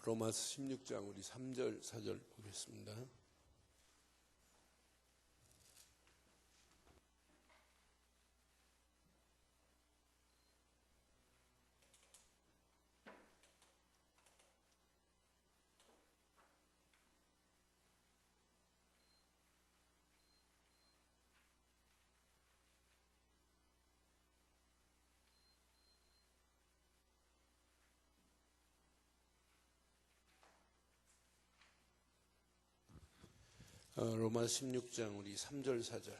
로마서 16장 우리 3절 4절 보겠습니다. 로마 16장 우리 3절 4절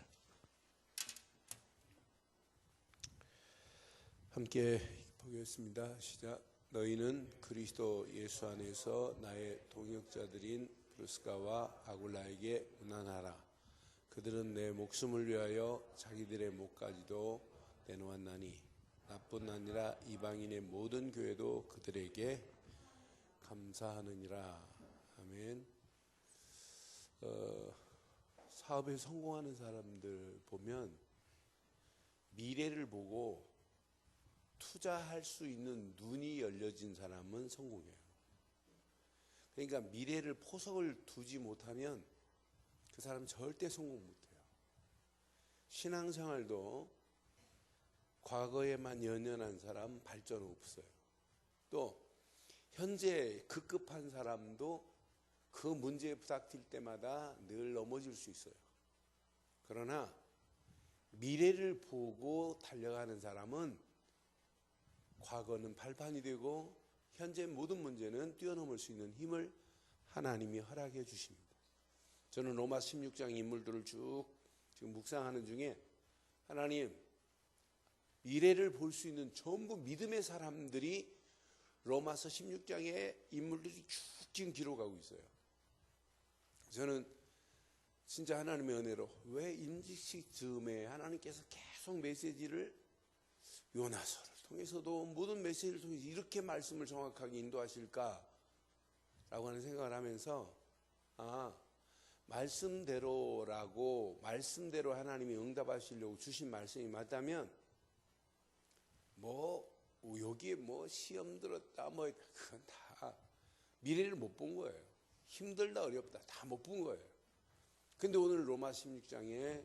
함께 보겠습니다. 시작. 너희는 그리스도 예수 안에서 나의 동역자들인 브루스가와 아굴라에게 문안하라. 그들은 내 목숨을 위하여 자기들의 목까지도 내놓았나니 나뿐 아니라 이방인의 모든 교회도 그들에게 감사하느니라. 아멘. 사업에 성공하는 사람들 보면 미래를 보고 투자할 수 있는 눈이 열려진 사람은 성공해요. 그러니까 미래를 포석을 두지 못하면 그 사람은 절대 성공 못해요. 신앙생활도 과거에만 연연한 사람 발전 없어요. 또 현재 급급한 사람도 그 문제에 부닥칠 때마다 늘 넘어질 수 있어요. 그러나 미래를 보고 달려가는 사람은 과거는 발판이 되고 현재 모든 문제는 뛰어넘을 수 있는 힘을 하나님이 허락해 주십니다. 저는 로마 16장 인물들을 쭉 지금 묵상하는 중에 하나님 미래를 볼 수 있는 전부 믿음의 사람들이 로마서 16장의 인물들이 쭉 지금 기록하고 있어요. 저는 진짜 하나님의 은혜로 왜 임직식 즈음에 하나님께서 계속 메시지를 요나서를 통해서도 모든 메시지를 통해서 이렇게 말씀을 정확하게 인도하실까 라고 하는 생각을 하면서 말씀대로 하나님이 응답하시려고 주신 말씀이 맞다면 여기에 시험 들었다 그건 다 미래를 못 본 거예요. 힘들다 어렵다 다 못 본 거예요. 근데 오늘 로마 16장에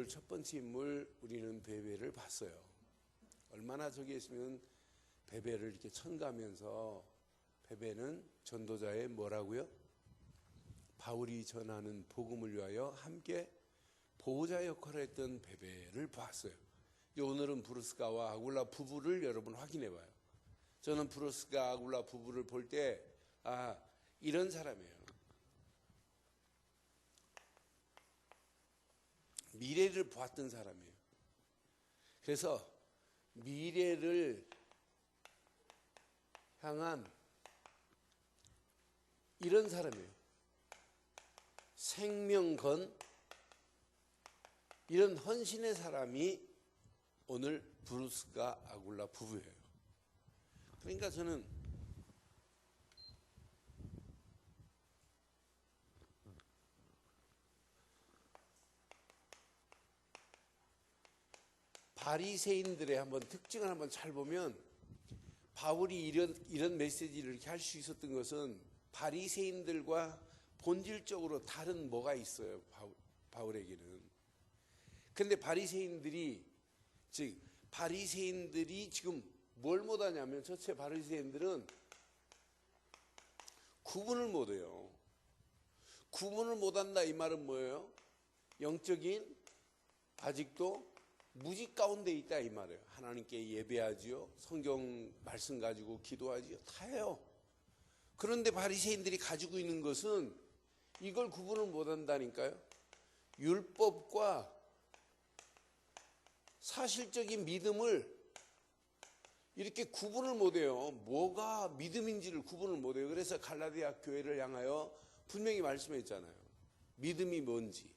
첫 번째 인물 우리는 베베를 봤어요. 얼마나 저기 있으면 베베를 이렇게 천가하면서 베베는 전도자의 뭐라고요? 바울이 전하는 복음을 위하여 함께 보호자 역할을 했던 베베를 봤어요. 오늘은 브루스가와 아굴라 부부를 여러분 확인해 봐요. 저는 브루스가 아굴라 부부를 볼 때 이런 사람이에요. 미래를 보았던 사람이에요. 그래서 미래를 향한 이런 사람이에요. 생명 건 이런 헌신의 사람이 오늘 브루스가 아굴라 부부예요. 그러니까 저는 바리새인들의 특징을 한번 잘 보면 바울이 이런 메시지를 이렇게 할 수 있었던 것은 바리새인들과 본질적으로 다른 뭐가 있어요. 바울에게는. 그런데 바리새인들이 지금 뭘 못하냐면 첫째 바리새인들은 구분을 못해요. 구분을 못한다 이 말은 뭐예요? 영적인 아직도 무지 가운데 있다 이 말이에요. 하나님께 예배하지요. 성경 말씀 가지고 기도하지요. 다 해요. 그런데 바리새인들이 가지고 있는 것은 이걸 구분을 못한다니까요. 율법과 사실적인 믿음을 이렇게 구분을 못해요. 뭐가 믿음인지를 구분을 못해요. 그래서 갈라디아 교회를 향하여 분명히 말씀했잖아요. 믿음이 뭔지.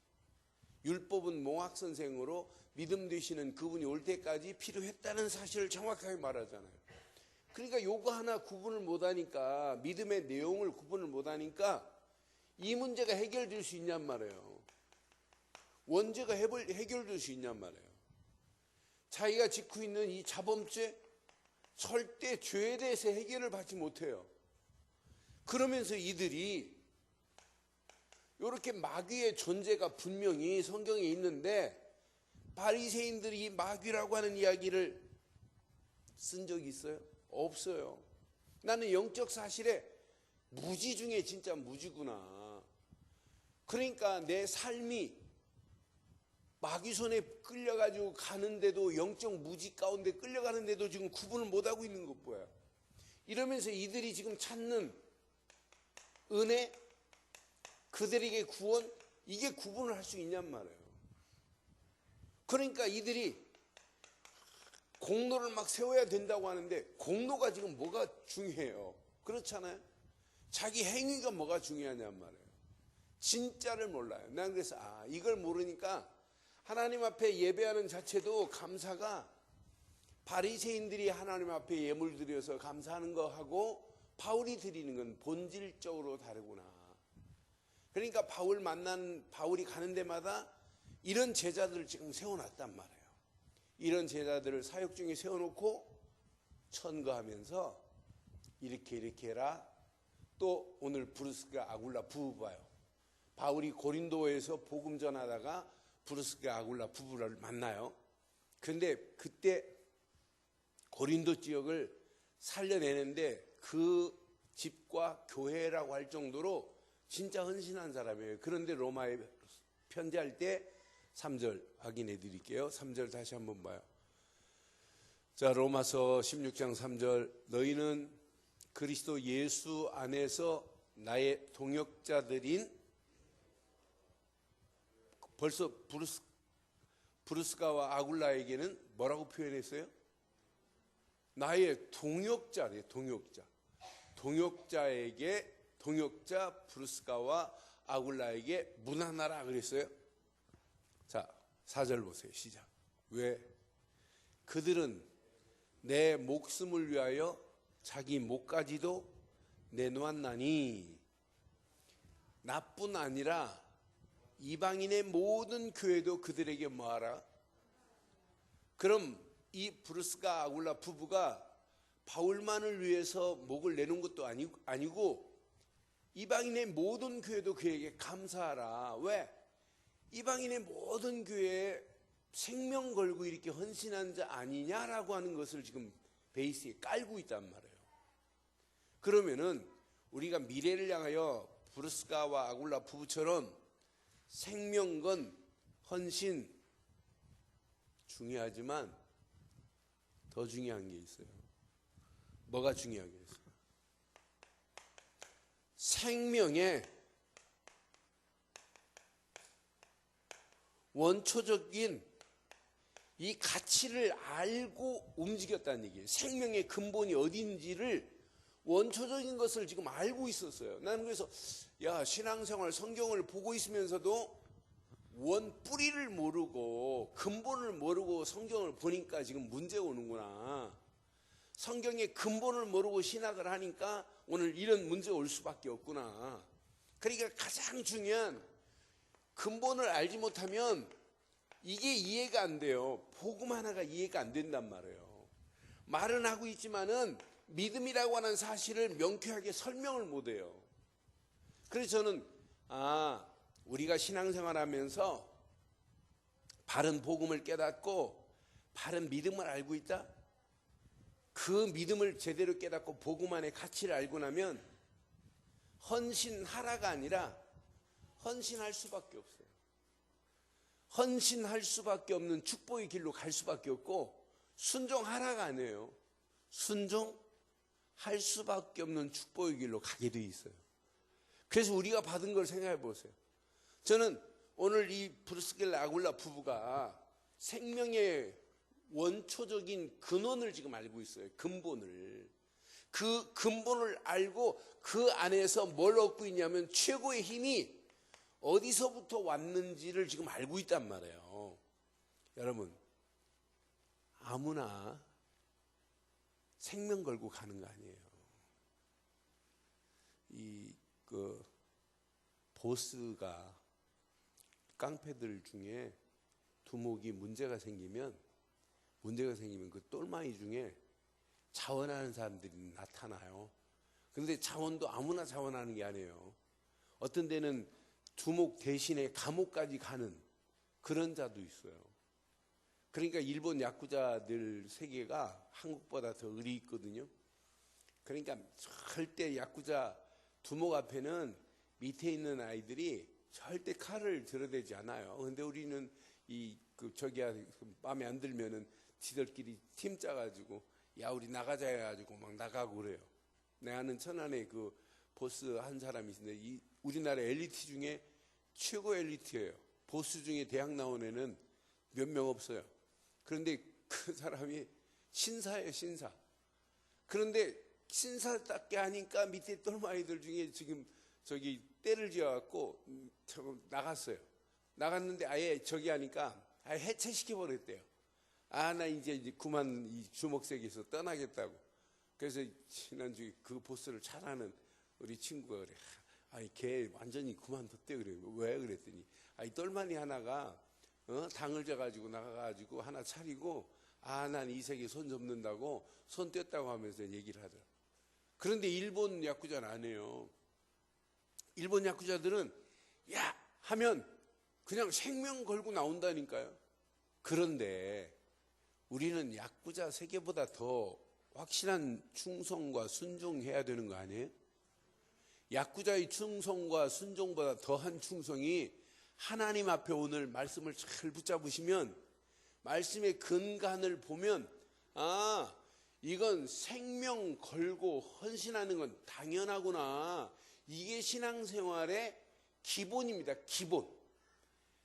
율법은 몽학선생으로 믿음 되시는 그분이 올 때까지 필요했다는 사실을 정확하게 말하잖아요. 그러니까 요거 하나 구분을 못하니까, 믿음의 내용을 구분을 못하니까 이 문제가 해결될 수 있냔 말이에요. 원죄가 해결될 수 있냔 말이에요. 자기가 짓고 있는 이 자범죄 절대 죄에 대해서 해결을 받지 못해요. 그러면서 이들이 이렇게 마귀의 존재가 분명히 성경에 있는데 바리새인들이 마귀라고 하는 이야기를 쓴 적이 있어요? 없어요. 나는 영적 사실에 무지 중에 진짜 무지구나. 그러니까 내 삶이 마귀 손에 끌려가지고 가는데도 영적 무지 가운데 끌려가는데도 지금 구분을 못하고 있는 것 보여요. 이러면서 이들이 지금 찾는 은혜, 그들에게 구원, 이게 구분을 할 수 있냔 말이에요. 그러니까 이들이 공로를 막 세워야 된다고 하는데 공로가 지금 뭐가 중요해요? 그렇잖아요. 자기 행위가 뭐가 중요하냔 말이에요. 진짜를 몰라요. 난 그래서 이걸 모르니까 하나님 앞에 예배하는 자체도 감사가 바리새인들이 하나님 앞에 예물 드려서 감사하는 거하고 바울이 드리는 건 본질적으로 다르구나. 그러니까 바울이 가는 데마다 이런 제자들을 지금 세워놨단 말이에요. 이런 제자들을 사역 중에 세워놓고 천거하면서 이렇게 해라. 또 오늘 브루스가 아굴라 부부 봐요. 바울이 고린도에서 복음 전하다가 브루스가 아굴라 부부를 만나요. 그런데 그때 고린도 지역을 살려내는데 그 집과 교회라고 할 정도로 진짜 헌신한 사람이에요. 그런데 로마에 편지할 때 3절 확인해 드릴게요. 3절 다시 한번 봐요. 자, 로마서 16장 3절 너희는 그리스도 예수 안에서 나의 동역자들인 벌써 브루스가와 아굴라에게는 뭐라고 표현했어요? 나의 동역자래요. 동역자 브루스가와 아굴라에게 문안하라 그랬어요. 자, 4절 보세요. 시작. 왜? 그들은 내 목숨을 위하여 자기 목까지도 내놓았나니 나뿐 아니라 이방인의 모든 교회도 그들에게 뭐하라? 그럼 이 브루스가 아굴라 부부가 바울만을 위해서 목을 내놓은 것도 아니고 이방인의 모든 교회도 그에게 감사하라. 왜? 이방인의 모든 교회에 생명 걸고 이렇게 헌신한 자 아니냐라고 하는 것을 지금 베이스에 깔고 있단 말이에요. 그러면은 우리가 미래를 향하여 브루스가와 아굴라 부부처럼 생명건, 헌신 중요하지만 더 중요한 게 있어요. 뭐가 중요하겠어요? 생명의 원초적인 이 가치를 알고 움직였다는 얘기예요. 생명의 근본이 어딘지를 원초적인 것을 지금 알고 있었어요. 나는 그래서 신앙생활 성경을 보고 있으면서도 뿌리를 모르고 근본을 모르고 성경을 보니까 지금 문제가 오는구나. 성경의 근본을 모르고 신학을 하니까 오늘 이런 문제가 올 수밖에 없구나. 그러니까 가장 중요한 근본을 알지 못하면 이게 이해가 안 돼요. 복음 하나가 이해가 안 된단 말이에요. 말은 하고 있지만은 믿음이라고 하는 사실을 명쾌하게 설명을 못 해요. 그래서 저는 우리가 신앙생활하면서 바른 복음을 깨닫고 바른 믿음을 알고 있다. 그 믿음을 제대로 깨닫고 복음 안의 가치를 알고 나면 헌신하라가 아니라 헌신할 수밖에 없어요. 헌신할 수밖에 없는 축복의 길로 갈 수밖에 없고 순종하라가 아니에요. 순종할 수밖에 없는 축복의 길로 가게 돼 있어요. 그래서 우리가 받은 걸 생각해 보세요. 저는 오늘 이 브루스겔 아굴라 부부가 생명의 원초적인 근원을 지금 알고 있어요. 근본을. 그 근본을 알고 그 안에서 뭘 얻고 있냐면 최고의 힘이 어디서부터 왔는지를 지금 알고 있단 말이에요. 여러분, 아무나 생명 걸고 가는 거 아니에요. 보스가 깡패들 중에 두목이 문제가 생기면 그 똘마이 중에 자원하는 사람들이 나타나요. 그런데 자원도 아무나 자원하는 게 아니에요. 어떤 데는 두목 대신에 감옥까지 가는 그런 자도 있어요. 그러니까 일본 야쿠자들 세계가 한국보다 더 의리 있거든요. 그러니까 절대 야쿠자 두목 앞에는 밑에 있는 아이들이 절대 칼을 들어대지 않아요. 근데 우리는 마음에 안 들면은 지들끼리 팀 짜가지고 야 우리 나가자 해가지고 막 나가고 그래요. 내 아는 천안에 그 보스 한 사람이 있는데 우리나라 엘리트 중에 최고 엘리트예요. 보스 중에 대학 나온 애는 몇 명 없어요. 그런데 그 사람이 신사예요, 신사. 그런데 신사답게 하니까 밑에 똘마이들 중에 지금 저기 때를 지어갖고 나갔어요. 나갔는데 아예 저기 하니까 아예 해체시켜버렸대요. 나 이제 그만 이 주먹세계에서 떠나겠다고. 그래서 지난주에 그 보스를 잘 아는 우리 친구가 그래. 아니 걔 완전히 그만뒀대 그래. 왜 그랬더니 이 똘마니 하나가 당을 져가지고 나가가지고 하나 차리고 난 이 세계 손 접는다고 손 뗐다고 하면서 얘기를 하더라. 그런데 일본 야쿠자는 안 해요. 일본 야쿠자들은 야 하면 그냥 생명 걸고 나온다니까요. 그런데 우리는 야쿠자 세계보다 더 확실한 충성과 순종해야 되는 거 아니에요? 야쿠자의 충성과 순종보다 더한 충성이 하나님 앞에 오늘 말씀을 잘 붙잡으시면 말씀의 근간을 보면 이건 생명 걸고 헌신하는 건 당연하구나. 이게 신앙생활의 기본입니다. 기본.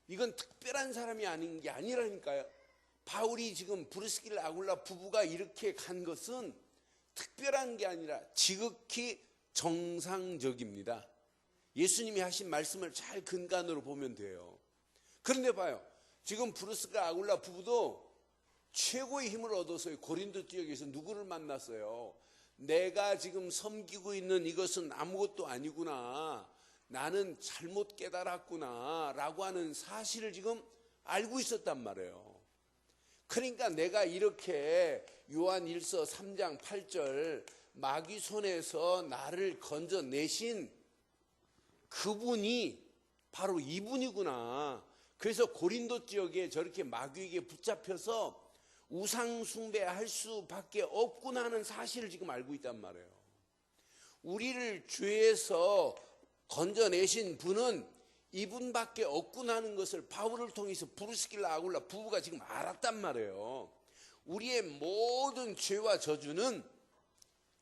이건 특별한 사람이 아닌 게 아니라니까요. 바울이 지금 브리스길라 아굴라 부부가 이렇게 간 것은 특별한 게 아니라 지극히 정상적입니다. 예수님이 하신 말씀을 잘 근간으로 보면 돼요. 그런데 봐요. 지금 브리스길라 아굴라 부부도 최고의 힘을 얻어서 고린도 지역에서 누구를 만났어요? 내가 지금 섬기고 있는 이것은 아무것도 아니구나. 나는 잘못 깨달았구나. 라고 하는 사실을 지금 알고 있었단 말이에요. 그러니까 내가 이렇게 요한 1서 3장 8절 마귀 손에서 나를 건져내신 그분이 바로 이분이구나. 그래서 고린도 지역에 저렇게 마귀에게 붙잡혀서 우상 숭배할 수밖에 없구나 하는 사실을 지금 알고 있단 말이에요. 우리를 죄에서 건져내신 분은 이분밖에 없구나 하는 것을 바울을 통해서 브리스길라 아굴라 부부가 지금 알았단 말이에요. 우리의 모든 죄와 저주는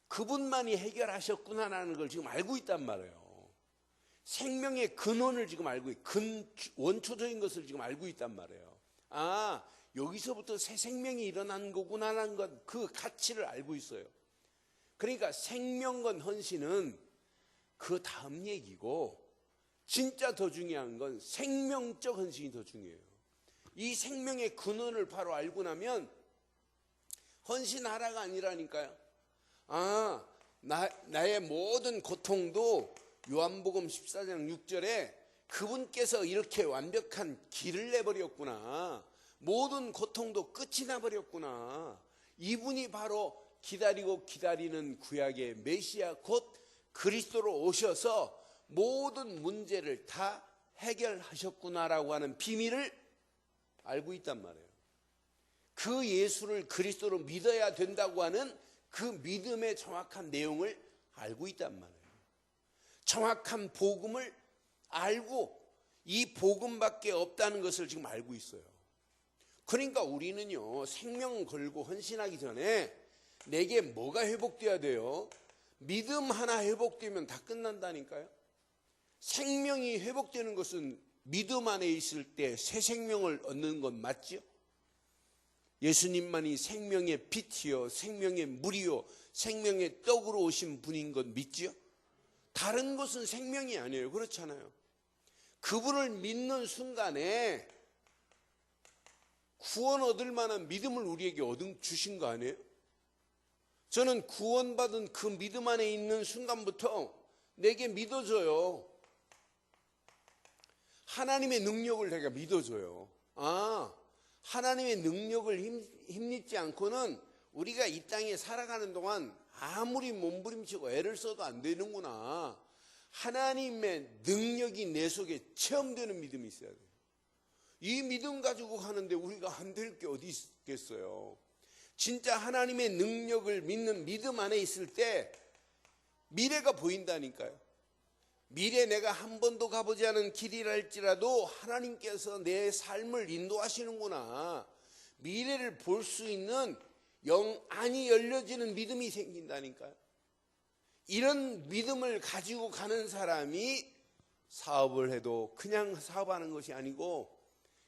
그분만이 해결하셨구나라는 걸 지금 알고 있단 말이에요. 생명의 근원을 지금 알고 원초적인 것을 지금 알고 있단 말이에요. 여기서부터 새 생명이 일어난 거구나라는 것, 그 가치를 알고 있어요. 그러니까 생명건 헌신은 그 다음 얘기고 진짜 더 중요한 건 생명적 헌신이 더 중요해요. 이 생명의 근원을 바로 알고 나면 헌신하라가 아니라니까요. 나의 모든 고통도 요한복음 14장 6절에 그분께서 이렇게 완벽한 길을 내버렸구나. 모든 고통도 끝이 나버렸구나. 이분이 바로 기다리고 기다리는 구약의 메시아 곧 그리스도로 오셔서 모든 문제를 다 해결하셨구나라고 하는 비밀을 알고 있단 말이에요. 그 예수를 그리스도로 믿어야 된다고 하는 그 믿음의 정확한 내용을 알고 있단 말이에요. 정확한 복음을 알고 이 복음밖에 없다는 것을 지금 알고 있어요. 그러니까 우리는요, 생명 걸고 헌신하기 전에 내게 뭐가 회복돼야 돼요? 믿음 하나 회복되면 다 끝난다니까요. 생명이 회복되는 것은 믿음 안에 있을 때 새 생명을 얻는 건 맞죠? 예수님만이 생명의 빛이요, 생명의 물이요, 생명의 떡으로 오신 분인 건 믿죠? 다른 것은 생명이 아니에요. 그렇잖아요. 그분을 믿는 순간에 구원 얻을 만한 믿음을 우리에게 주신 거 아니에요? 저는 구원받은 그 믿음 안에 있는 순간부터 내게 믿어져요. 하나님의 능력을 내가 믿어줘요. 하나님의 능력을 힘입지 않고는 우리가 이 땅에 살아가는 동안 아무리 몸부림치고 애를 써도 안 되는구나. 하나님의 능력이 내 속에 체험되는 믿음이 있어야 돼요. 이 믿음 가지고 가는데 우리가 안 될 게 어디 있겠어요. 진짜 하나님의 능력을 믿는 믿음 안에 있을 때 미래가 보인다니까요. 미래 내가 한 번도 가보지 않은 길이랄지라도 하나님께서 내 삶을 인도하시는구나. 미래를 볼 수 있는 안이 열려지는 믿음이 생긴다니까요. 이런 믿음을 가지고 가는 사람이 사업을 해도 그냥 사업하는 것이 아니고,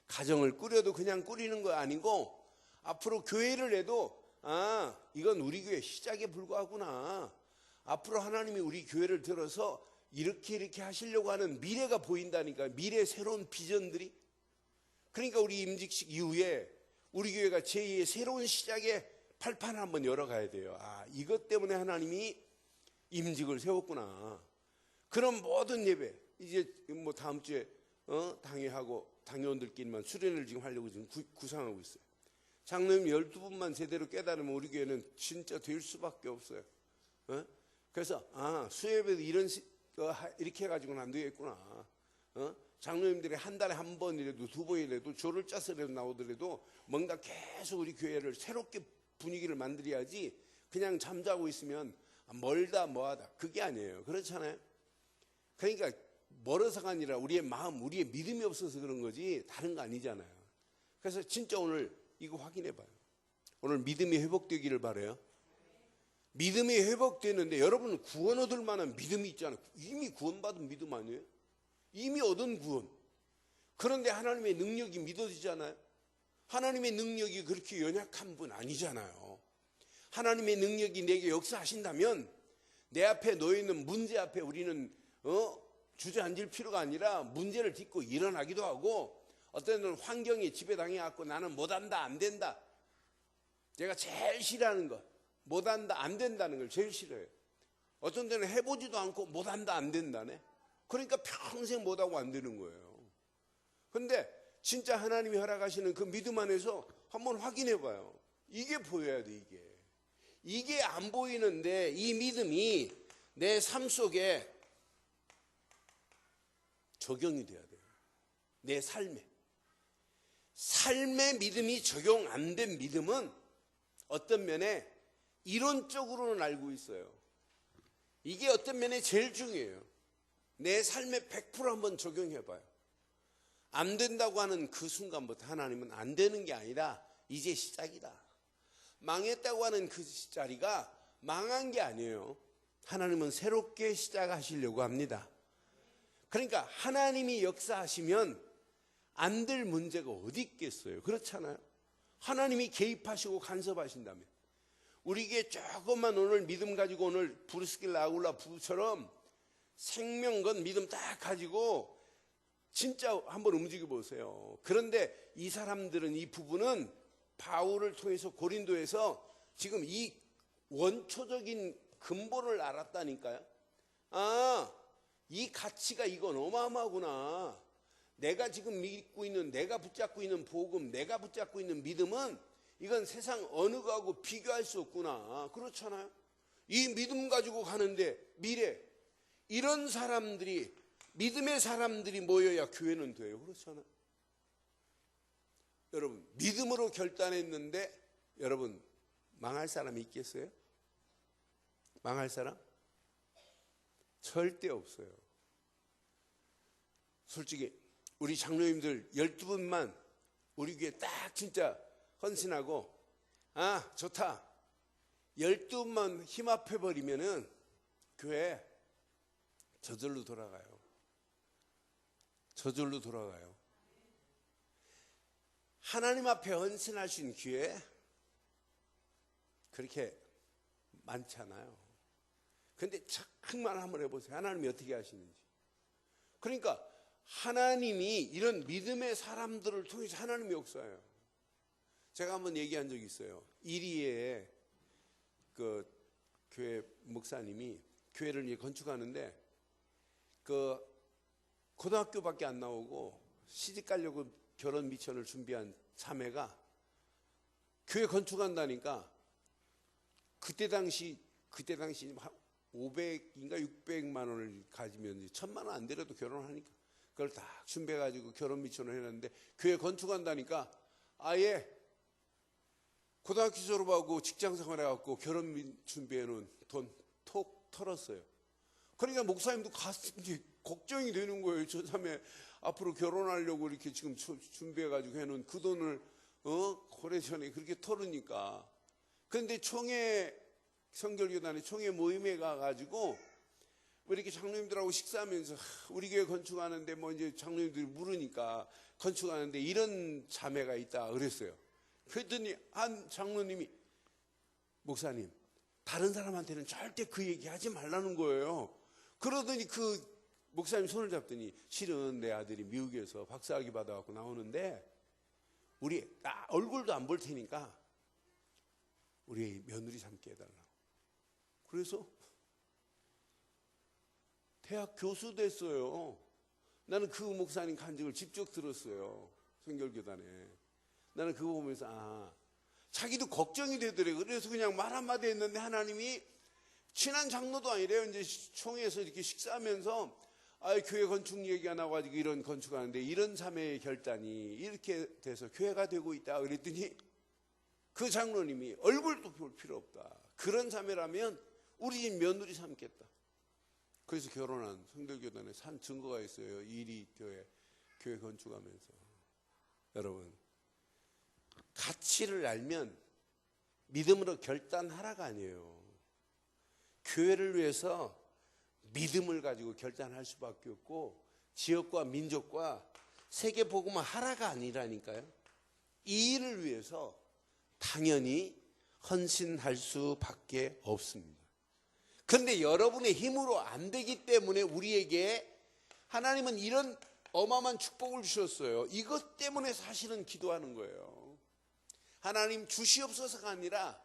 가정을 꾸려도 그냥 꾸리는 거 아니고, 앞으로 교회를 해도 이건 우리 교회 시작에 불과하구나. 앞으로 하나님이 우리 교회를 들어서 이렇게 하시려고 하는 미래가 보인다니까. 미래의 새로운 비전들이. 그러니까 우리 임직식 이후에 우리 교회가 제2의 새로운 시작의 발판을 한번 열어가야 돼요. 이것 때문에 하나님이 임직을 세웠구나. 그럼 모든 예배 이제 뭐 다음 주에 당회하고 당회원들끼리만 수련을 지금 하려고 지금 구상하고 있어요. 장로님 12분만 제대로 깨달으면 우리 교회는 진짜 될 수밖에 없어요. 그래서 수요예배도 이렇게 해가지고는 안 되겠구나. 장로님들이 한 달에 한 번이라도 두 번이라도 조를 짜서라도 나오더라도 뭔가 계속 우리 교회를 새롭게 분위기를 만들어야지, 그냥 잠자고 있으면 멀다 뭐하다 그게 아니에요. 그렇잖아요. 그러니까 멀어서가 아니라 우리의 마음, 우리의 믿음이 없어서 그런 거지 다른 거 아니잖아요. 그래서 진짜 오늘 이거 확인해 봐요. 오늘 믿음이 회복되기를 바라요. 믿음이 회복되는데 여러분 구원 얻을 만한 믿음이 있잖아요. 이미 구원받은 믿음 아니에요? 이미 얻은 구원. 그런데 하나님의 능력이 믿어지잖아요. 하나님의 능력이 그렇게 연약한 분 아니잖아요. 하나님의 능력이 내게 역사하신다면 내 앞에 놓여있는 문제 앞에 우리는 주저앉을 필요가 아니라 문제를 딛고 일어나기도 하고, 어떤 때는 환경에 지배당해갖고 나는 못한다 안 된다. 제가 제일 싫어하는 거 못한다 안 된다는 걸 제일 싫어해요. 어떤 때는 해보지도 않고 못한다 안 된다네. 그러니까 평생 못하고 안 되는 거예요. 그런데 진짜 하나님이 허락하시는 그 믿음 안에서 한번 확인해 봐요. 이게 보여야 돼. 이게 안 보이는데 이 믿음이 내 삶 속에 적용이 돼야 돼요. 내 삶의 믿음이 적용 안 된 믿음은 어떤 면에 이론적으로는 알고 있어요. 이게 어떤 면에 제일 중요해요. 내 삶에 100% 한번 적용해 봐요. 안 된다고 하는 그 순간부터 하나님은 안 되는 게 아니라 이제 시작이다. 망했다고 하는 그 자리가 망한 게 아니에요. 하나님은 새롭게 시작하시려고 합니다. 그러니까 하나님이 역사하시면 안 될 문제가 어디 있겠어요. 그렇잖아요. 하나님이 개입하시고 간섭하신다면. 우리에게 조금만 오늘 믿음 가지고 오늘 브루스길 라굴라 부부처럼 생명건 믿음 딱 가지고 진짜 한번 움직여 보세요. 그런데 이 사람들은, 이 부부는 바울을 통해서 고린도에서 지금 이 원초적인 근본을 알았다니까요. 이 가치가 이건 어마어마하구나. 내가 지금 믿고 있는, 내가 붙잡고 있는 복음, 내가 붙잡고 있는 믿음은 이건 세상 어느 거하고 비교할 수 없구나. 그렇잖아요. 이 믿음 가지고 가는데 미래, 이런 사람들이, 믿음의 사람들이 모여야 교회는 돼요. 그렇잖아요. 여러분, 믿음으로 결단했는데 여러분 망할 사람이 있겠어요? 망할 사람? 절대 없어요. 솔직히 우리 장로님들 12분만 우리 교회 딱 진짜 헌신하고 좋다 12분만 힘 합해버리면은 교회 저절로 돌아가요. 저절로 돌아가요. 하나님 앞에 헌신하신 교회 그렇게 많잖아요. 근데 착만 한번 해보세요. 하나님이 어떻게 하시는지. 그러니까 하나님이 이런 믿음의 사람들을 통해서 하나님이 역사해요. 제가 한번 얘기한 적이 있어요. 이리에 그 교회 목사님이 교회를 건축하는데 그 고등학교밖에 안 나오고 시집 가려고 결혼 미천을 준비한 자매가 교회 건축한다니까 그때 당시 500인가 600만 원을 가지면 1000만 원 안 되려도 결혼하니까 그걸 다 준비해가지고 결혼 미천을 해놨는데 교회 건축한다니까 아예 고등학교 졸업하고 직장 생활해갖고 결혼 준비해놓은 돈 톡 털었어요. 그러니까 목사님도 가슴이 걱정이 되는 거예요. 저 사람이 앞으로 결혼하려고 이렇게 지금 준비해가지고 해놓은 그 돈을 오래전에 그렇게 털으니까. 그런데 총회 성결교단의 총회 모임에 가가지고 이렇게 장로님들하고 식사하면서 우리 교회 건축하는데 뭐 이제 장로님들이 물으니까 건축하는데 이런 자매가 있다 그랬어요. 그랬더니 한 장로님이 목사님 다른 사람한테는 절대 그 얘기 하지 말라는 거예요. 그러더니 그 목사님 손을 잡더니 실은 내 아들이 미국에서 박사학위 받아갖고 나오는데 우리 얼굴도 안 볼 테니까 우리 며느리 삼게 해달라고. 그래서 대학 교수 됐어요. 나는 그 목사님 간증을 직접 들었어요. 성결교단에. 나는 그거 보면서 자기도 걱정이 되더래요. 그래서 그냥 말 한마디 했는데 하나님이 친한 장로도 아니래요. 이제 총회에서 이렇게 식사하면서 교회 건축 얘기가 나와가지고 이런 건축하는데 이런 자매의 결단이 이렇게 돼서 교회가 되고 있다 그랬더니 그 장로님이 얼굴도 볼 필요 없다. 그런 자매라면 우리 집 며느리 삼겠다. 그래서 결혼한 성결교단에 산 증거가 있어요. 이리 교회 건축하면서. 여러분 가치를 알면 믿음으로 결단하라가 아니에요. 교회를 위해서 믿음을 가지고 결단할 수밖에 없고 지역과 민족과 세계 복음을 하라가 아니라니까요. 이 일을 위해서 당연히 헌신할 수밖에 없습니다. 그런데 여러분의 힘으로 안 되기 때문에 우리에게 하나님은 이런 어마어마한 축복을 주셨어요. 이것 때문에 사실은 기도하는 거예요. 하나님 주시옵소서가 아니라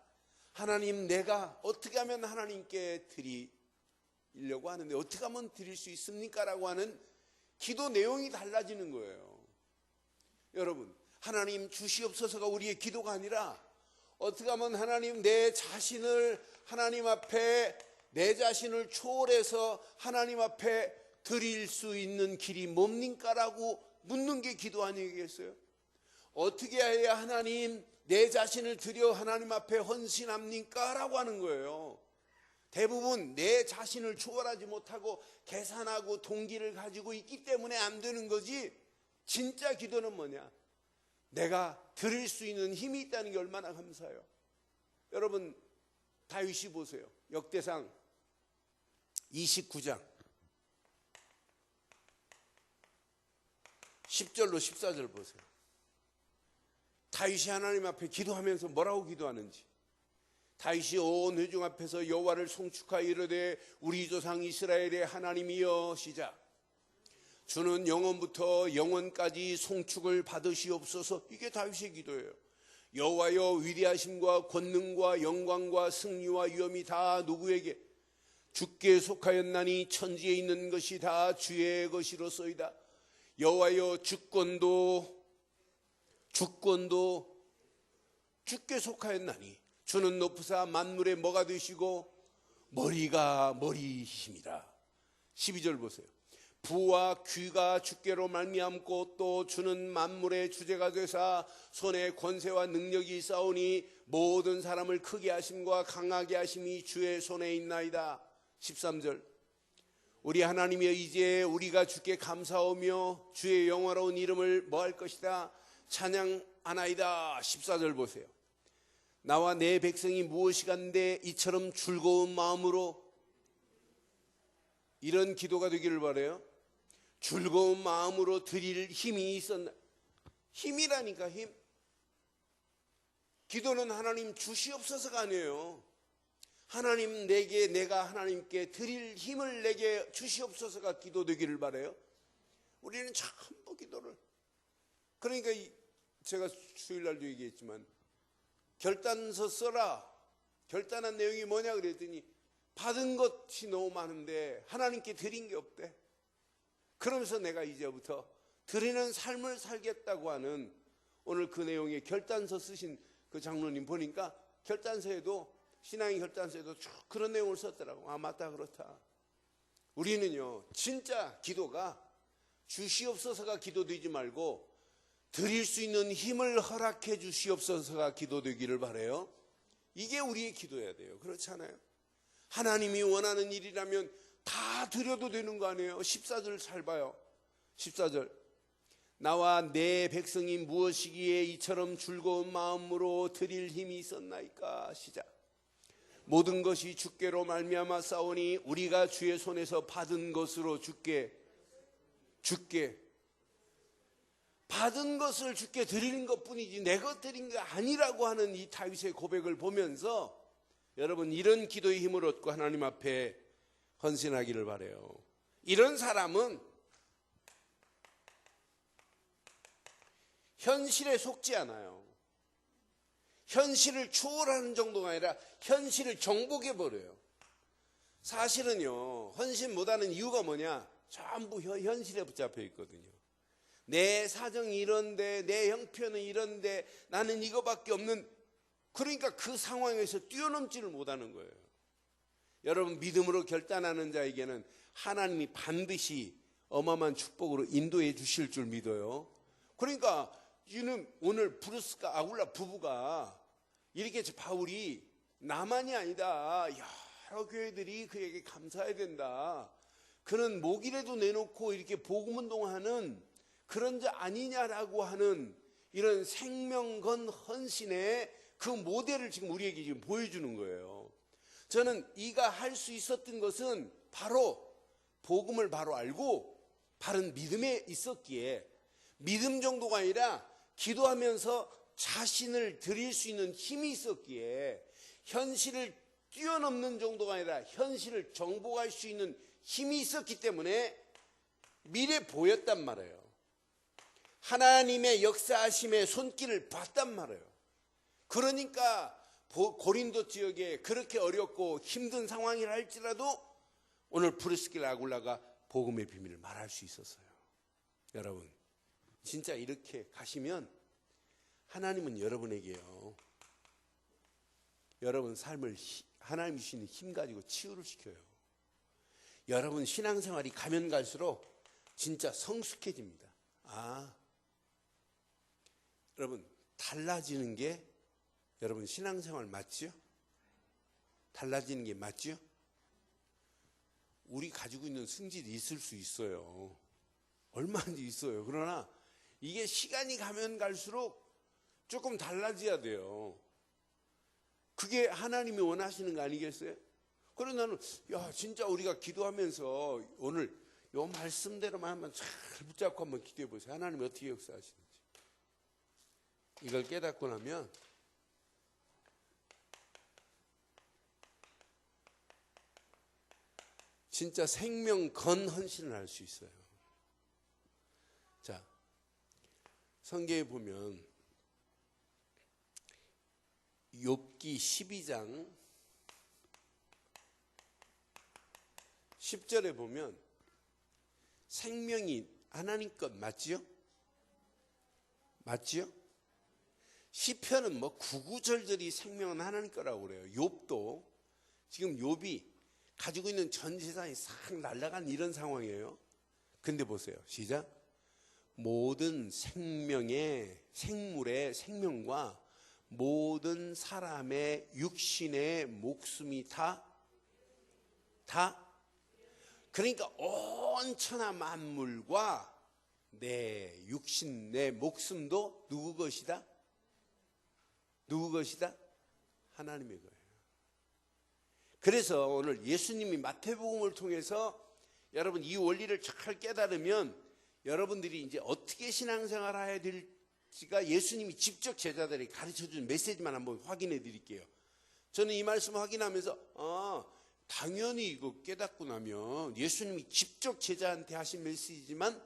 하나님 내가 어떻게 하면 하나님께 드리려고 하는데 어떻게 하면 드릴 수 있습니까? 라고 하는 기도 내용이 달라지는 거예요. 여러분 하나님 주시옵소서가 우리의 기도가 아니라 어떻게 하면 하나님 내 자신을 하나님 앞에 내 자신을 초월해서 하나님 앞에 드릴 수 있는 길이 뭡니까? 라고 묻는 게 기도 아니겠어요? 어떻게 해야 하나님 내 자신을 드려 하나님 앞에 헌신합니까? 라고 하는 거예요. 대부분 내 자신을 초월하지 못하고 계산하고 동기를 가지고 있기 때문에 안 되는 거지. 진짜 기도는 뭐냐? 내가 드릴 수 있는 힘이 있다는 게 얼마나 감사해요. 여러분 다윗이 보세요. 역대상 29장 10절로 14절 보세요. 다윗이 하나님 앞에 기도하면서 뭐라고 기도하는지. 다윗이 온 회중 앞에서 여호와를 송축하여 이르되 우리 조상 이스라엘의 하나님이여 시작. 주는 영원부터 영원까지 송축을 받으시옵소서. 이게 다윗의 기도예요. 여호와여 위대하심과 권능과 영광과 승리와 위엄이 다 누구에게? 주께 속하였나니 천지에 있는 것이 다 주의 것이로소이다. 여호와여 주권도 주께 속하였나니 주는 높으사 만물의 뭐가 되시고 머리가 머리이십니다. 12절 보세요. 부와 귀가 주께로 말미암고 또 주는 만물의 주제가 되사 손에 권세와 능력이 있사오니 모든 사람을 크게 하심과 강하게 하심이 주의 손에 있나이다. 13절. 우리 하나님이여 이제 우리가 주께 감사하며 주의 영화로운 이름을 뭐 할 것이다? 찬양하나이다. 14절 보세요. 나와 내 백성이 무엇이간데 이처럼 즐거운 마음으로 이런 기도가 되기를 바라요. 즐거운 마음으로 드릴 힘이 있었나? 힘이라니까 힘. 기도는 하나님 주시옵소서가 아니에요. 하나님 내가 하나님께 드릴 힘을 내게 주시옵소서가 기도되기를 바라요. 우리는 전부 기도를. 그러니까 제가 주일날도 얘기했지만 결단서 써라. 결단한 내용이 뭐냐 그랬더니 받은 것이 너무 많은데 하나님께 드린 게 없대. 그러면서 내가 이제부터 드리는 삶을 살겠다고 하는 오늘 그 내용의 결단서 쓰신 그 장로님 보니까 결단서에도 신앙의 결단서에도 쭉 그런 내용을 썼더라고. 아, 맞다, 그렇다. 우리는요, 진짜 기도가 주시옵소서가 기도되지 말고 드릴 수 있는 힘을 허락해 주시옵소서가 기도되기를 바라요. 이게 우리의 기도해야 돼요. 그렇지 않아요? 하나님이 원하는 일이라면 다 드려도 되는 거 아니에요? 14절 잘 봐요. 14절. 나와 내 백성이 무엇이기에 이처럼 즐거운 마음으로 드릴 힘이 있었나이까. 시작. 모든 것이 주께로 말미암아 싸우니 우리가 주의 손에서 받은 것으로 주께 받은 것을 주께 드리는 것뿐이지 내 것 드린 게 아니라고 하는 이 다윗의 고백을 보면서 여러분, 이런 기도의 힘을 얻고 하나님 앞에 헌신하기를 바라요. 이런 사람은 현실에 속지 않아요. 현실을 초월하는 정도가 아니라 현실을 정복해버려요. 사실은요, 헌신 못하는 이유가 뭐냐? 전부 현실에 붙잡혀 있거든요. 내 사정이 이런데, 내 형편은 이런데, 나는 이거밖에 없는, 그러니까 그 상황에서 뛰어넘지를 못하는 거예요. 여러분, 믿음으로 결단하는 자에게는 하나님이 반드시 어마어마한 축복으로 인도해 주실 줄 믿어요. 그러니까 오늘 브루스가 아굴라 부부가 이렇게 바울이 나만이 아니다, 여러 교회들이 그에게 감사해야 된다, 그는 목이라도 내놓고 이렇게 복음운동하는 그런 자 아니냐라고 하는 이런 생명건 헌신의 그 모델을 지금 우리에게 지금 보여주는 거예요. 저는 이가 할 수 있었던 것은 바로 복음을 바로 알고 바른 믿음에 있었기에, 믿음 정도가 아니라 기도하면서 자신을 드릴 수 있는 힘이 있었기에, 현실을 뛰어넘는 정도가 아니라 현실을 정복할 수 있는 힘이 있었기 때문에 미래 보였단 말이에요. 하나님의 역사하심의 손길을 봤단 말이에요. 그러니까 고린도 지역에 그렇게 어렵고 힘든 상황이라 할지라도 오늘 프리스길라 아굴라가 복음의 비밀을 말할 수 있었어요. 여러분, 진짜 이렇게 가시면 하나님은 여러분에게요, 여러분 삶을 하나님이 주시는 힘 가지고 치유를 시켜요. 여러분 신앙생활이 가면 갈수록 진짜 성숙해집니다. 여러분, 달라지는 게 여러분 신앙생활 맞죠? 달라지는 게 맞죠? 우리 가지고 있는 승질이 있을 수 있어요. 얼마든지 있어요. 그러나 이게 시간이 가면 갈수록 조금 달라져야 돼요. 그게 하나님이 원하시는 거 아니겠어요? 그래서 나는 진짜 우리가 기도하면서 오늘 요 말씀대로만 한번 잘 붙잡고 한번 기도해 보세요. 하나님이 어떻게 역사하시는지. 이걸 깨닫고 나면 진짜 생명 건 헌신을 할 수 있어요. 자, 성경에 보면 욥기 12장 10절에 보면 생명이 하나님 것 맞지요? 맞지요? 시편은 구구절절이 생명은 하나님 거라고 그래요. 욥도 지금 욥이 가지고 있는 전 재산이 싹 날아간 이런 상황이에요. 근데 보세요. 시작. 모든 생명의 생물의 생명과 모든 사람의 육신의 목숨이 다 그러니까 온 천하 만물과 내 육신, 내 목숨도 누구 것이다? 누구 것이다? 하나님의 거예요. 그래서 오늘 예수님이 마태복음을 통해서 여러분 이 원리를 잘 깨달으면 여러분들이 이제 어떻게 신앙생활을 해야 될지가 예수님이 직접 제자들에게 가르쳐준 메시지만 한번 확인해 드릴게요. 저는 이 말씀을 확인하면서 당연히 이거 깨닫고 나면 예수님이 직접 제자한테 하신 메시지지만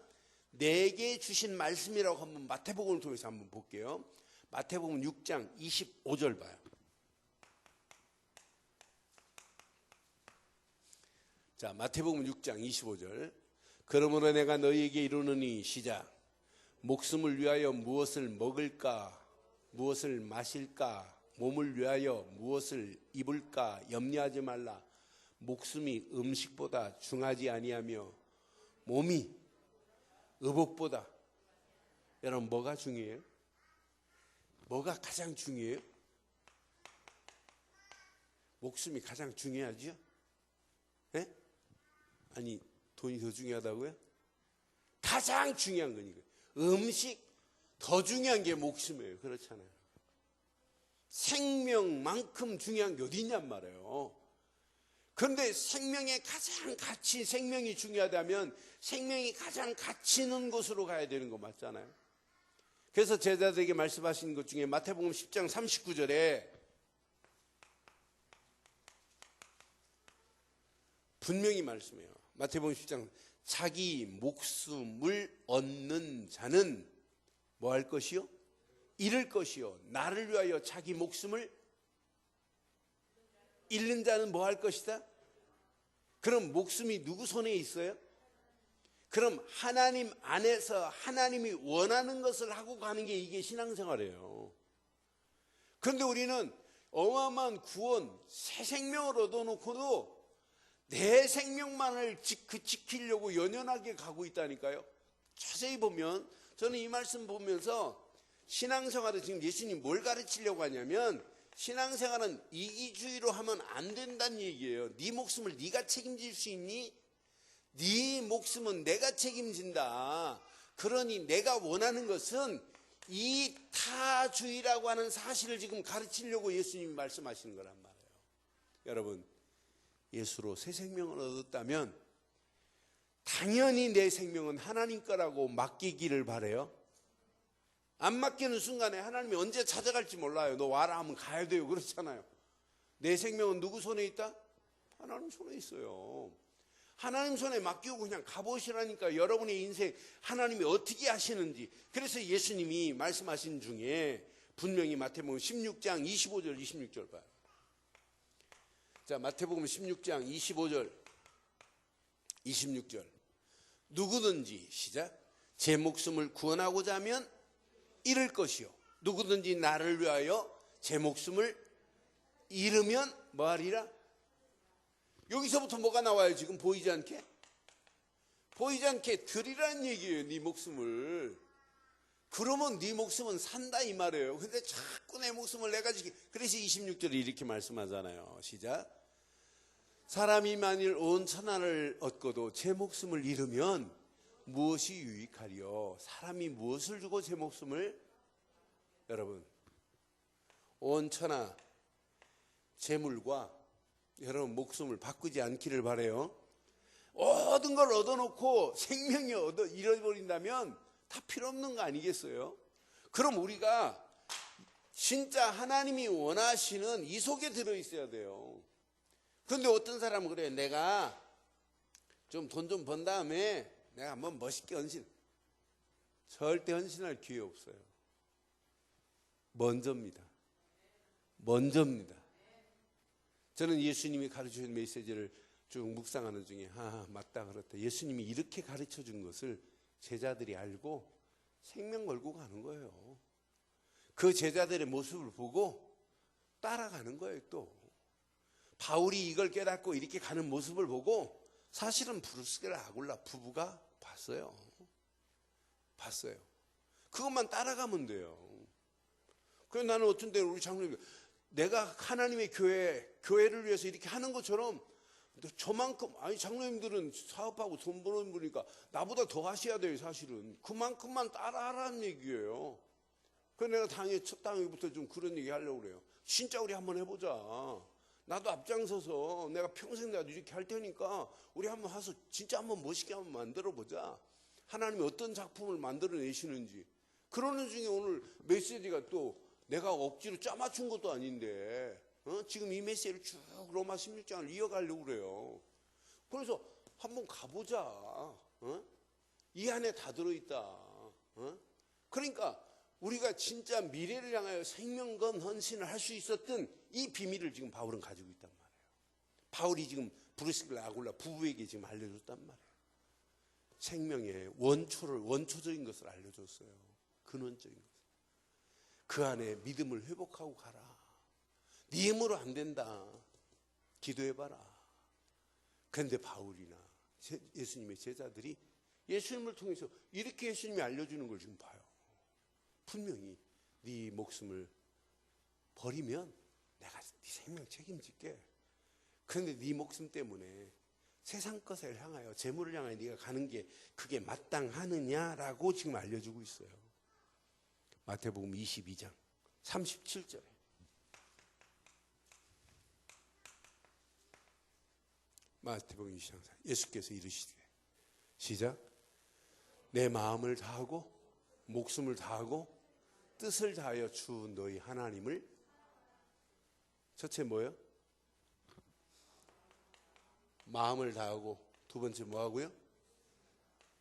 내게 주신 말씀이라고 한번 마태복음을 통해서 한번 볼게요. 마태복음 6장 25절 봐요. 자, 마태복음 6장 25절. 그러므로 내가 너희에게 이르노니 시작. 목숨을 위하여 무엇을 먹을까 무엇을 마실까 몸을 위하여 무엇을 입을까 염려하지 말라. 목숨이 음식보다 중하지 아니하며 몸이 의복보다. 여러분, 뭐가 중요해요? 뭐가 가장 중요해요? 목숨이 가장 중요하죠? 예? 아니, 돈이 더 중요하다고요? 가장 중요한 거니까. 음식 더 중요한 게 목숨이에요. 그렇잖아요. 생명만큼 중요한 게 어디 있냔 말이에요. 그런데 생명의 가장 가치, 생명이 중요하다면 생명이 가장 가치 있는 곳으로 가야 되는 거 맞잖아요. 그래서 제자들에게 말씀하신 것 중에 마태복음 10장 39절에 분명히 말씀해요. 마태복음 10장, 자기 목숨을 얻는 자는 뭐 할 것이요? 잃을 것이요. 나를 위하여 자기 목숨을 잃는 자는 뭐 할 것이다? 그럼 목숨이 누구 손에 있어요? 그럼 하나님 안에서 하나님이 원하는 것을 하고 가는 게 이게 신앙생활이에요. 그런데 우리는 어마어마한 구원, 새 생명을 얻어놓고도 내 생명만을 지키려고 연연하게 가고 있다니까요. 자세히 보면 저는 이 말씀 보면서 신앙생활은 지금 예수님 뭘 가르치려고 하냐면 신앙생활은 이기주의로 하면 안 된다는 얘기예요. 네 목숨을 네가 책임질 수 있니? 네 목숨은 내가 책임진다. 그러니 내가 원하는 것은 이타주의라고 하는 사실을 지금 가르치려고 예수님이 말씀하시는 거란 말이에요. 여러분, 예수로 새 생명을 얻었다면 당연히 내 생명은 하나님 거라고 맡기기를 바라요. 안 맡기는 순간에 하나님이 언제 찾아갈지 몰라요. 너 와라 하면 가야 돼요. 그렇잖아요. 내 생명은 누구 손에 있다? 하나님 손에 있어요. 하나님 손에 맡기고 그냥 가보시라니까. 여러분의 인생 하나님이 어떻게 하시는지. 그래서 예수님이 말씀하신 중에 분명히 마태복음 16장 25절 26절 봐요. 자, 마태복음 16장 25절 26절. 누구든지 시작. 제 목숨을 구원하고자 하면 잃을 것이요. 누구든지 나를 위하여 제 목숨을 잃으면 뭐하리라? 여기서부터 뭐가 나와요? 지금 보이지 않게? 보이지 않게 드리라는 얘기예요. 네 목숨을. 그러면 네 목숨은 산다 이 말이에요. 근데 자꾸 내 목숨을 내가 지키. 그래서 26절에 이렇게 말씀하잖아요. 시작. 사람이 만일 온 천하를 얻고도 제 목숨을 잃으면 무엇이 유익하리요? 사람이 무엇을 주고 제 목숨을? 여러분, 온 천하 재물과 여러분 목숨을 바꾸지 않기를 바라요. 모든 걸 얻어놓고 생명이 잃어버린다면 다 필요 없는 거 아니겠어요? 그럼 우리가 진짜 하나님이 원하시는 이 속에 들어있어야 돼요. 그런데 어떤 사람은 그래요. 내가 좀 돈 좀 번 다음에 내가 한번 멋있게 헌신. 절대 헌신할 기회 없어요. 먼저입니다. 먼저입니다. 저는 예수님이 가르쳐준 메시지를 쭉 묵상하는 중에 맞다 그렇다. 예수님이 이렇게 가르쳐준 것을 제자들이 알고 생명 걸고 가는 거예요. 그 제자들의 모습을 보고 따라가는 거예요. 또 바울이 이걸 깨닫고 이렇게 가는 모습을 보고 사실은 브루스게라 아굴라 부부가 봤어요. 그것만 따라가면 돼요. 그래서 나는 어떤 때 우리 장로님, 내가 하나님의 교회를 위해서 이렇게 하는 것처럼 저만큼, 아니 장로님들은 사업하고 돈 버는 분이니까 나보다 더 하셔야 돼요. 사실은 그만큼만 따라하라는 얘기예요. 그래서 내가 첫 당일부터 좀 그런 얘기 하려고 그래요. 진짜 우리 한번 해보자. 나도 앞장서서 내가 평생 나도 이렇게 할 테니까 우리 한번 와서 진짜 한번 멋있게 한번 만들어보자. 하나님이 어떤 작품을 만들어내시는지. 그러는 중에 오늘 메시지가 또 내가 억지로 짜맞춘 것도 아닌데 지금 이 메시지를 쭉 로마 16장을 이어가려고 그래요. 그래서 한번 가보자. 이 안에 다 들어있다. 그러니까 우리가 진짜 미래를 향하여 생명건 헌신을 할 수 있었던 이 비밀을 지금 바울은 가지고 있단 말이에요. 바울이 지금 브루스길라 아굴라 부부에게 지금 알려줬단 말이에요. 생명의 원초적인 것을 알려줬어요. 근원적인 것을. 그 안에 믿음을 회복하고 가라. 네 힘으로 안 된다. 기도해봐라. 그런데 바울이나 예수님의 제자들이 예수님을 통해서 이렇게 예수님이 알려주는 걸 지금 봐요. 분명히 네 목숨을 버리면 내가 네 생명 책임질게. 그런데 네 목숨 때문에 세상 것을 향하여, 재물을 향하여 네가 가는 게 그게 마땅하느냐라고 지금 알려주고 있어요. 마태복음 22장 37절에 마태복음 22장 예수께서 이르시되, 시작. 내 마음을 다하고 목숨을 다하고 뜻을 다하여 주 너희 하나님을, 첫째 뭐예요? 마음을 다하고, 두 번째 뭐하고요?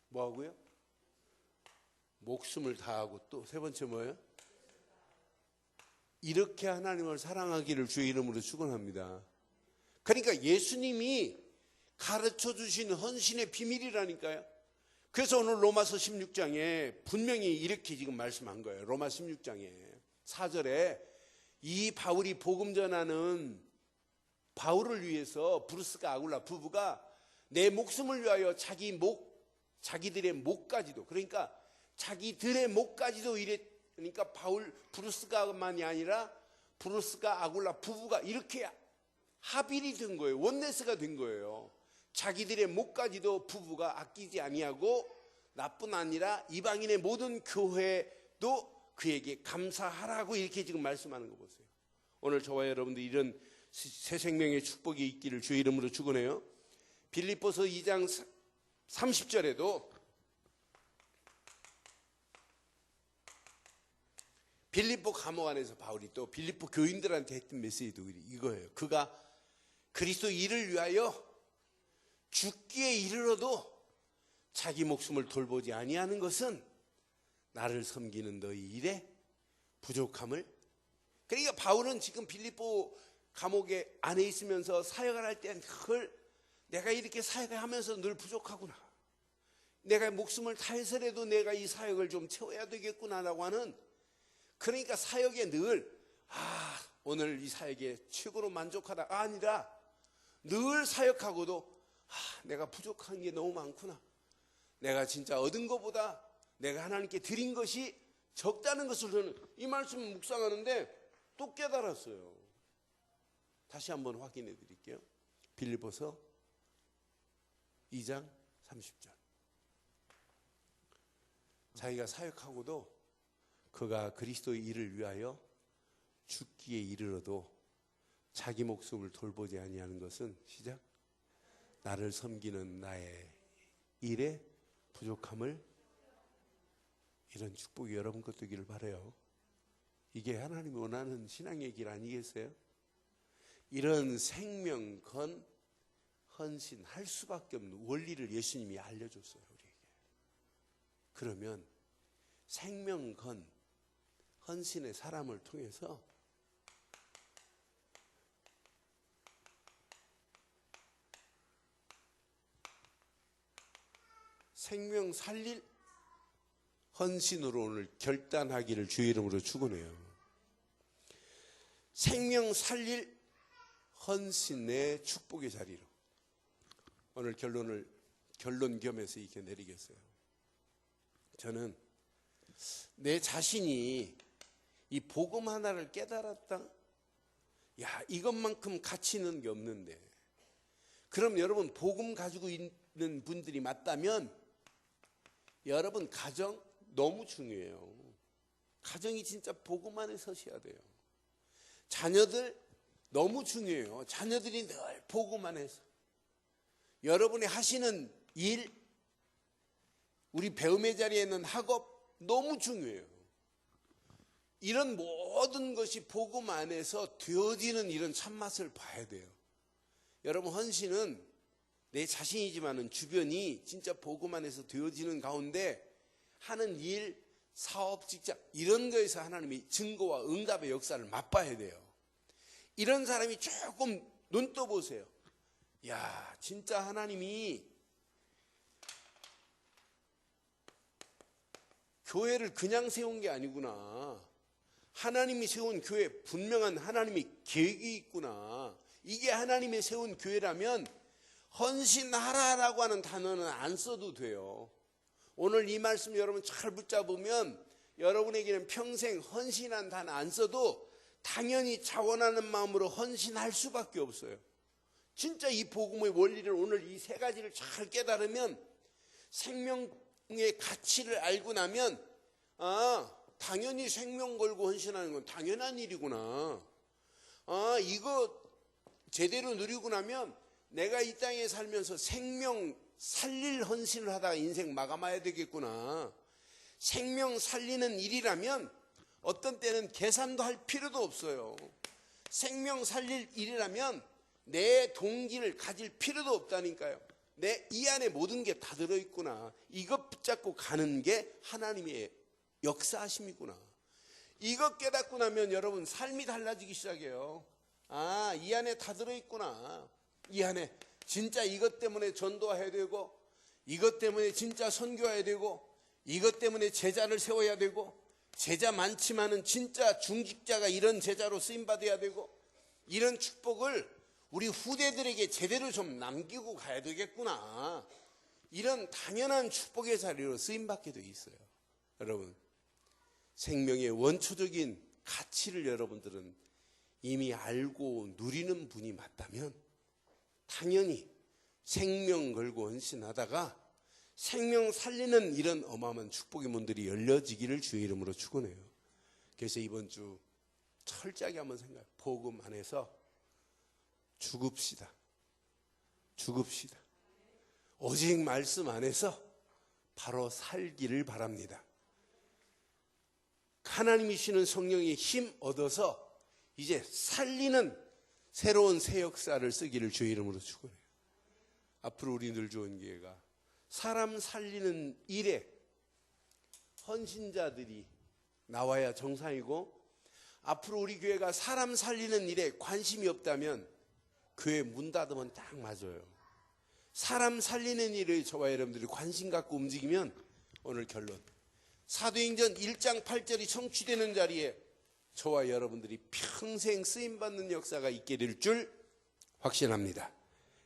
뭐하고요? 목숨을 다하고, 또 세 번째 뭐예요? 이렇게 하나님을 사랑하기를 주의 이름으로 축원합니다. 그러니까 예수님이 가르쳐 주신 헌신의 비밀이라니까요. 그래서 오늘 로마서 16장에 분명히 이렇게 지금 말씀한 거예요. 로마 16장에 4절에 이 바울이 복음 전하는 바울을 위해서 브루스가 아굴라 부부가 내 목숨을 위하여 자기들의 목까지도, 그러니까 자기들의 목까지도 그러니까 브루스가만이 아니라 브루스가 아굴라 부부가 이렇게 합일이 된 거예요. 원네스가 된 거예요. 자기들의 목까지도 부부가 아끼지 아니하고 나뿐 아니라 이방인의 모든 교회도 그에게 감사하라고 이렇게 지금 말씀하는 거 보세요. 오늘 저와 여러분들 이런 새 생명의 축복이 있기를 주의 이름으로 축원해요. 빌립보서 2장 30절에도 빌립보 감옥 안에서 바울이 또 빌립보 교인들한테 했던 메시지도 이거예요. 그가 그리스도 일을 위하여 죽기에 이르러도 자기 목숨을 돌보지 아니하는 것은 나를 섬기는 너희 일에 부족함을. 그러니까 바울은 지금 빌립보 감옥에 안에 있으면서 사역을 할 때 늘 내가 이렇게 사역을 하면서 늘 부족하구나, 내가 목숨을 다해서라도 내가 이 사역을 좀 채워야 되겠구나라고 하는, 그러니까 사역에 늘 오늘 이 사역에 최고로 만족하다가 아니라 늘 사역하고도 내가 부족한 게 너무 많구나, 내가 진짜 얻은 것보다 내가 하나님께 드린 것이 적다는 것을 저는 이 말씀 묵상하는데 또 깨달았어요. 다시 한번 확인해 드릴게요. 빌립보서 2장 30절. 자기가 사역하고도 그가 그리스도의 일을 위하여 죽기에 이르러도 자기 목숨을 돌보지 아니하는 것은, 시작, 나를 섬기는 나의 일에 부족함을. 이런 축복이 여러분 것 되기를 바라요. 이게 하나님이 원하는 신앙의 길 아니겠어요? 이런 생명 건 헌신할 수밖에 없는 원리를 예수님이 알려줬어요, 우리에게. 그러면 생명 건 헌신의 사람을 통해서 생명 살릴 헌신으로 오늘 결단하기를 주의 이름으로 축원해요. 생명 살릴 헌신의 축복의 자리로 오늘 결론 겸해서 이렇게 내리겠어요. 저는 내 자신이 이 복음 하나를 깨달았다, 이것만큼 가치 있는 게 없는데, 그럼 여러분 복음 가지고 있는 분들이 맞다면 여러분 가정 너무 중요해요. 가정이 진짜 복음 안에 서셔야 돼요. 자녀들 너무 중요해요. 자녀들이 늘 복음 안에서. 여러분이 하시는 일, 우리 배움의 자리에 있는 학업 너무 중요해요. 이런 모든 것이 복음 안에서 되어지는 이런 참맛을 봐야 돼요. 여러분 헌신은 내 자신이지만은 주변이 진짜 복음 안에서 되어지는 가운데 하는 일, 사업, 직장 이런 거에서 하나님이 증거와 응답의 역사를 맛봐야 돼요. 이런 사람이 조금 눈 떠보세요. 진짜 하나님이 교회를 그냥 세운 게 아니구나. 하나님이 세운 교회, 분명한 하나님의 계획이 있구나. 이게 하나님이 세운 교회라면 헌신하라라고 하는 단어는 안 써도 돼요. 오늘 이 말씀 여러분 잘 붙잡으면 여러분에게는 평생 헌신한 단어 안 써도 당연히 자원하는 마음으로 헌신할 수밖에 없어요. 진짜 이 복음의 원리를 오늘 이 세 가지를 잘 깨달으면, 생명의 가치를 알고 나면 당연히 생명 걸고 헌신하는 건 당연한 일이구나. 이거 제대로 누리고 나면 내가 이 땅에 살면서 생명 살릴 헌신을 하다가 인생 마감해야 되겠구나. 생명 살리는 일이라면 어떤 때는 계산도 할 필요도 없어요. 생명 살릴 일이라면 내 동기를 가질 필요도 없다니까요. 내 이 안에 모든 게 다 들어있구나. 이것 붙잡고 가는 게 하나님의 역사하심이구나. 이것 깨닫고 나면 여러분 삶이 달라지기 시작해요. 이 안에 다 들어있구나. 이 안에 진짜 이것 때문에 전도해야 되고, 이것 때문에 진짜 선교해야 되고, 이것 때문에 제자를 세워야 되고, 제자 많지만은 진짜 중직자가 이런 제자로 쓰임받아야 되고, 이런 축복을 우리 후대들에게 제대로 좀 남기고 가야 되겠구나. 이런 당연한 축복의 자리로 쓰임받게 되어 있어요. 여러분, 생명의 원초적인 가치를 여러분들은 이미 알고 누리는 분이 맞다면 당연히 생명 걸고 헌신하다가 생명 살리는 이런 어마어마한 축복의 문들이 열려지기를 주의 이름으로 축원해요. 그래서 이번 주 철저하게 한번 생각해요. 복음 안에서 죽읍시다. 오직 말씀 안에서 바로 살기를 바랍니다. 하나님이 주시는 성령의 힘 얻어서 이제 살리는 새로운 새 역사를 쓰기를 주의 이름으로 축원해요. 앞으로 우리 늘 좋은 기회가 사람 살리는 일에 헌신자들이 나와야 정상이고, 앞으로 우리 교회가 사람 살리는 일에 관심이 없다면 교회 문 닫으면 딱 맞아요. 사람 살리는 일에 저와 여러분들이 관심 갖고 움직이면 오늘 결론, 사도행전 1장 8절이 성취되는 자리에 저와 여러분들이 평생 쓰임받는 역사가 있게 될 줄 확신합니다.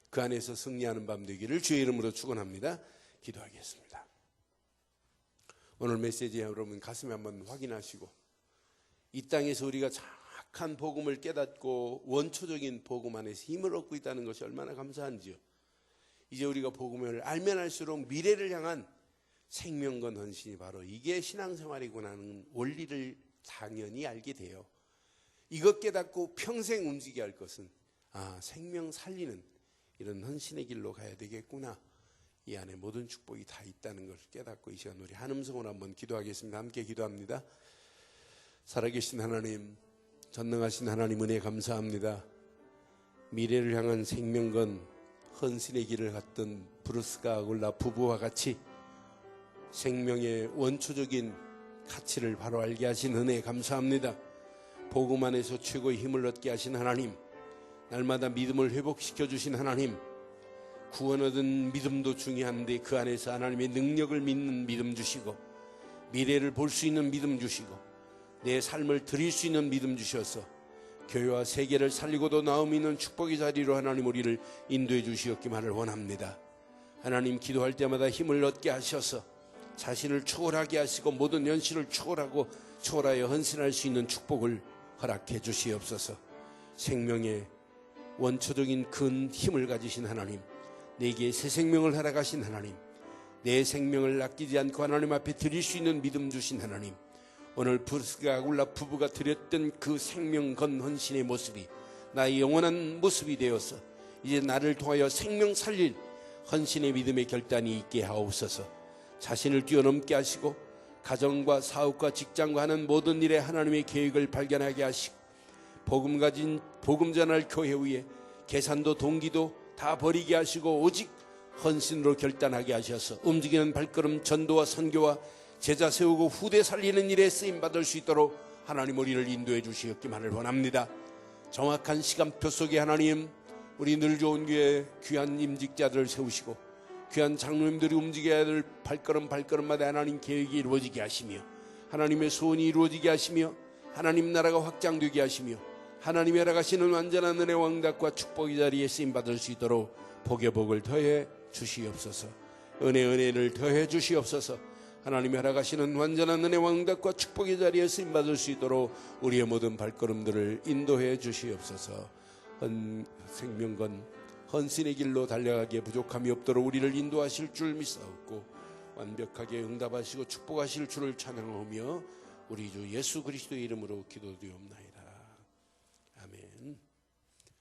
그 안에서 승리하는 밤 되기를 주의 이름으로 축원합니다. 기도하겠습니다. 오늘 메시지 여러분 가슴에 한번 확인하시고, 이 땅에서 우리가 정확한 복음을 깨닫고 원초적인 복음 안에서 힘을 얻고 있다는 것이 얼마나 감사한지요. 이제 우리가 복음을 알면 알수록 미래를 향한 생명건 헌신이 바로 이게 신앙생활이구나 하는 원리를 당연히 알게 돼요. 이것 깨닫고 평생 움직여야 할 것은 생명 살리는 이런 헌신의 길로 가야 되겠구나. 이 안에 모든 축복이 다 있다는 걸 깨닫고 이 시간 우리 한음성으로 한번 기도하겠습니다. 함께 기도합니다. 살아계신 하나님, 전능하신 하나님 은혜 감사합니다. 미래를 향한 생명건 헌신의 길을 갔던 브루스가 아굴라 부부와 같이 생명의 원초적인 가치를 바로 알게 하신 은혜 감사합니다. 복음 안에서 최고의 힘을 얻게 하신 하나님, 날마다 믿음을 회복시켜 주신 하나님, 구원 얻은 믿음도 중요한데 그 안에서 하나님의 능력을 믿는 믿음 주시고, 미래를 볼 수 있는 믿음 주시고, 내 삶을 드릴 수 있는 믿음 주셔서 교회와 세계를 살리고도 나음 있는 축복의 자리로 하나님 우리를 인도해 주시었기만을 원합니다. 하나님, 기도할 때마다 힘을 얻게 하셔서 자신을 초월하게 하시고 모든 연실을 초월하고 초월하여 헌신할 수 있는 축복을 허락해 주시옵소서. 생명의 원초적인 큰 힘을 가지신 하나님, 내게 새 생명을 허락하신 하나님, 내 생명을 아끼지 않고 하나님 앞에 드릴 수 있는 믿음 주신 하나님, 오늘 브루스가 아굴라 부부가 드렸던 그 생명 건 헌신의 모습이 나의 영원한 모습이 되어서 이제 나를 통하여 생명 살릴 헌신의 믿음의 결단이 있게 하옵소서. 자신을 뛰어넘게 하시고 가정과 사업과 직장과 하는 모든 일에 하나님의 계획을 발견하게 하시고, 복음 전할 교회 위에 계산도 동기도 다 버리게 하시고 오직 헌신으로 결단하게 하셔서 움직이는 발걸음 전도와 선교와 제자 세우고 후대 살리는 일에 쓰임받을 수 있도록 하나님 우리를 인도해 주시었기만을 원합니다. 정확한 시간표 속에 하나님, 우리 늘 좋은 교회 귀한 임직자들을 세우시고 귀한 장로님들이 움직여야 될 발걸음마다 하나님 계획이 이루어지게 하시며 하나님의 소원이 이루어지게 하시며 하나님 나라가 확장되게 하시며 하나님이 허락하시는 완전한 은혜 왕답과 축복의 자리에 쓰임받을 수 있도록 복의 복을 더해 주시옵소서. 은혜를 더해 주시옵소서. 하나님이 허락하시는 완전한 은혜 왕답과 축복의 자리에 쓰임받을 수 있도록 우리의 모든 발걸음들을 인도해 주시옵소서. 생명건 헌신의 길로 달려가기에 부족함이 없도록 우리를 인도하실 줄 믿사옵고 완벽하게 응답하시고 축복하실 줄을 찬양하며 우리 주 예수 그리스도의 이름으로 기도드리옵나이다.